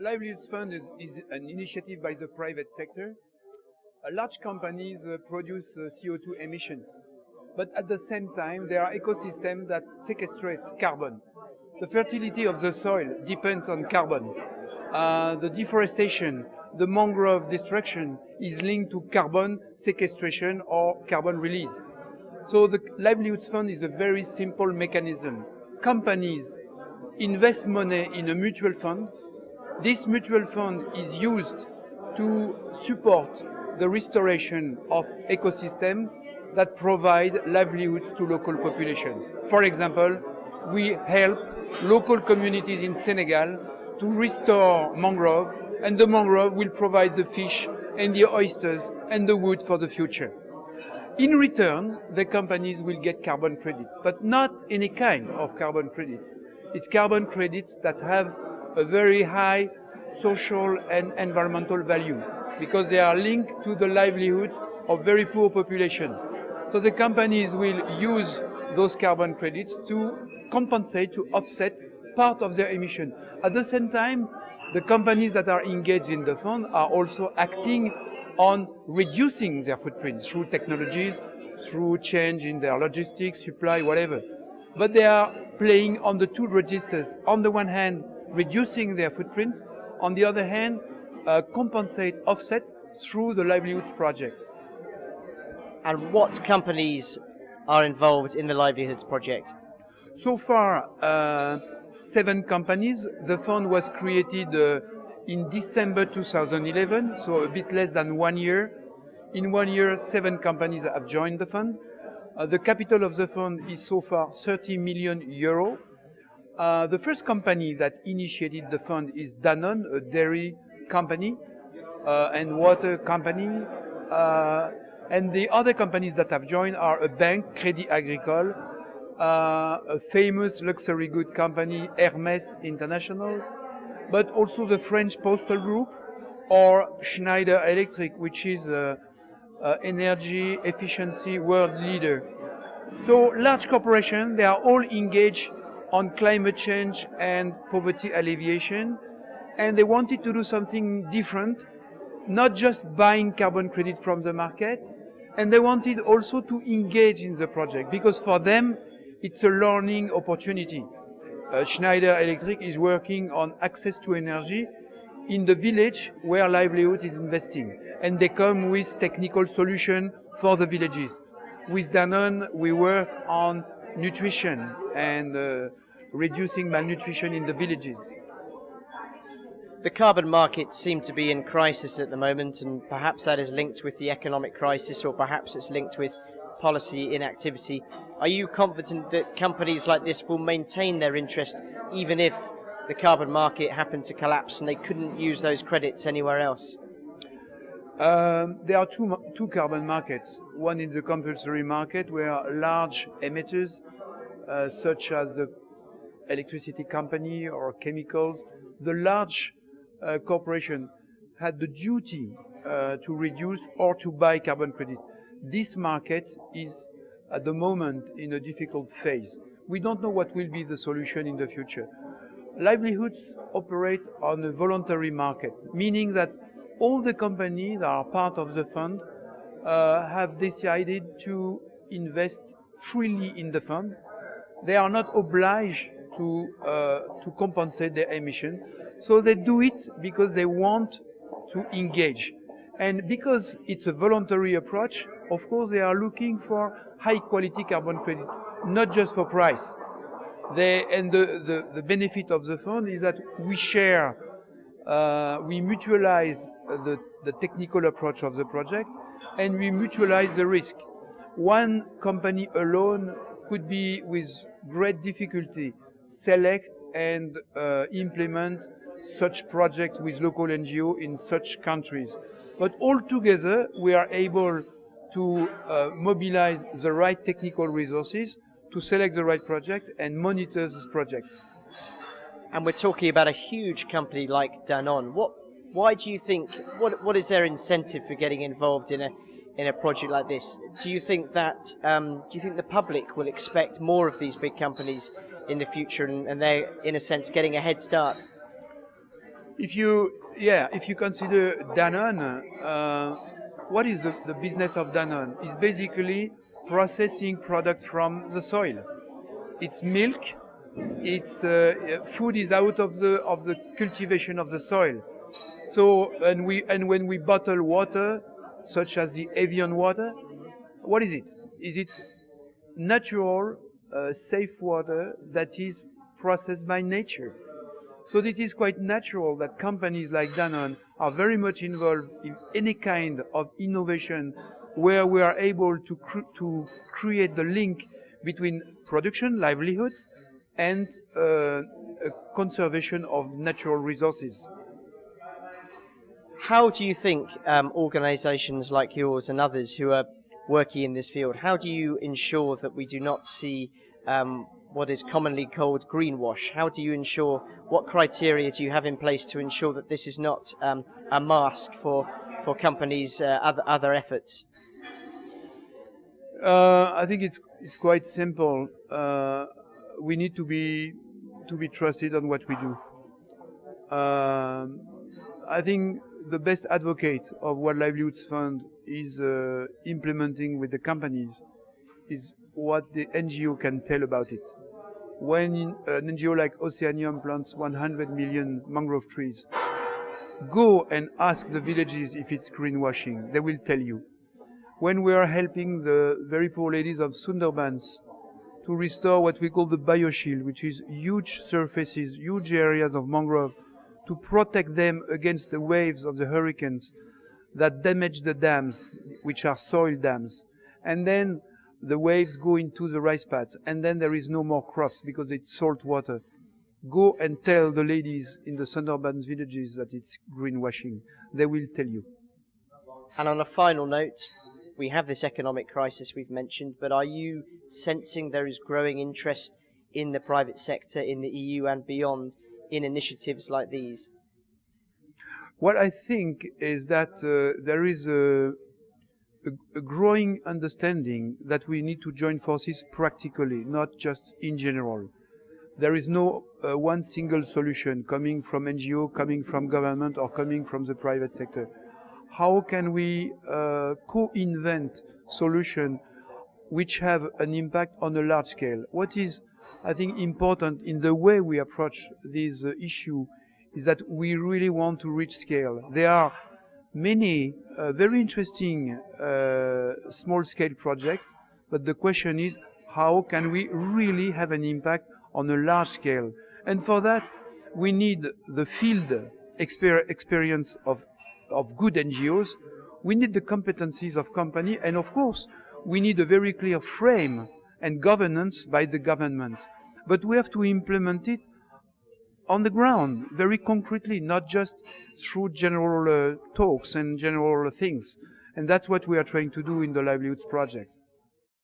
Livelihoods Fund is an initiative by the private sector. Large companies produce CO2 emissions, but at the same time, there are ecosystems that sequestrate carbon. The fertility of the soil depends on carbon. The deforestation, the mangrove destruction is linked to carbon sequestration or carbon release. So the Livelihoods Fund is a very simple mechanism. Companies invest money in a mutual fund. This mutual fund is used to support the restoration of ecosystems that provide livelihoods to local population. For example, we help local communities in Senegal to restore mangrove, and the mangrove will provide the fish and the oysters and the wood for the future. In return, the companies will get carbon credit, but not any kind of carbon credit. It's carbon credits that have a very high social and environmental value because they are linked to the livelihoods of very poor population. So the companies will use those carbon credits to compensate, to offset part of their emission. At the same time, the companies that are engaged in the fund are also acting on reducing their footprint through technologies, through change in their logistics, supply, whatever. But they are playing on the two registers. On the one hand, reducing their footprint. On the other hand, compensate, offset through the livelihoods project. And what companies are involved in the Livelihoods project? So far, 7 companies. The fund was created in December 2011, so a bit less than 1 year. In 1 year, 7 companies have joined the fund. The capital of the fund is so far 30 million euro. The first company that initiated the fund is Danone, a dairy company and water company. And the other companies that have joined are a bank, Crédit Agricole, a famous luxury good company, Hermès International, but also the French Postal Group or Schneider Electric, which is energy efficiency world leader. So large corporations, they are all engaged on climate change and poverty alleviation, and they wanted to do something different, not just buying carbon credit from the market, and they wanted also to engage in the project, because for them, it's a learning opportunity. Schneider Electric is working on access to energy in the village where Livelihoods is investing, and they come with technical solutions for the villages. With Danone, we work on nutrition and reducing malnutrition in the villages. The carbon markets seem to be in crisis at the moment, and perhaps that is linked with the economic crisis, or perhaps it's linked with policy inactivity. Are you confident that companies like this will maintain their interest even if the carbon market happened to collapse and they couldn't use those credits anywhere else? There are two carbon markets. One is the compulsory market, where large emitters such as the electricity company or chemicals, the large corporation had the duty to reduce or to buy carbon credits. This market is at the moment in a difficult phase. We don't know what will be the solution in the future. Livelihoods operate on a voluntary market, meaning that all the companies that are part of the fund have decided to invest freely in the fund. They are not obliged to compensate their emission. So they do it because they want to engage. And because it's a voluntary approach, of course, they are looking for high quality carbon credit, not just for price. The benefit of the fund is that we share, we mutualize the technical approach of the project, and we mutualize the risk. One company alone could be with great difficulty select and implement such project with local NGO in such countries. But all together, we are able to mobilize the right technical resources to select the right project and monitor these projects. And we're talking about a huge company like Danone. Why do you think, what is their incentive for getting involved in a project like this? Do you think that, do you think the public will expect more of these big companies in the future, and they're, in a sense, getting a head start? If you consider Danone, what is the business of Danone? It's basically processing product from the soil. It's milk. It's food is out of the cultivation of the soil. So and when we bottle water, such as the Evian water, what is it? Is it natural, safe water that is processed by nature? So it is quite natural that companies like Danone are very much involved in any kind of innovation where we are able to create the link between production, livelihoods, and conservation of natural resources. How do you think organisations like yours and others who are working in this field, how do you ensure that we do not see what is commonly called greenwash? How do you ensure, what criteria do you have in place to ensure that this is not a mask for companies' other efforts? I think it's quite simple. We need to be trusted on what we do. I think the best advocate of what Livelihoods Fund is implementing with the companies is what the NGO can tell about it. When an NGO like Oceanium plants 100 million mangrove trees, go and ask the villages if it's greenwashing. They will tell you. When we are helping the very poor ladies of Sundarbans to restore what we call the bioshield, which is huge surfaces, huge areas of mangrove, to protect them against the waves of the hurricanes that damage the dams, which are soil dams. And then the waves go into the rice pads, and then there is no more crops because it's salt water. Go and tell the ladies in the Sundarbans villages that it's greenwashing. They will tell you. And on a final note, we have this economic crisis we've mentioned, but are you sensing there is growing interest in the private sector, in the EU and beyond, in initiatives like these? What I think is that there is a growing understanding that we need to join forces practically, not just in general. There is no one single solution coming from NGO, coming from government, or coming from the private sector. How can we co-invent solutions which have an impact on a large scale? What is, I think, important in the way we approach this issue is that we really want to reach scale. There are many very interesting small-scale projects, but the question is, how can we really have an impact on a large scale? And for that, we need the field experience of good NGOs, we need the competencies of companies, and of course, we need a very clear frame and governance by the government. But we have to implement it on the ground, very concretely, not just through general talks and general things. And that's what we are trying to do in the Livelihoods project.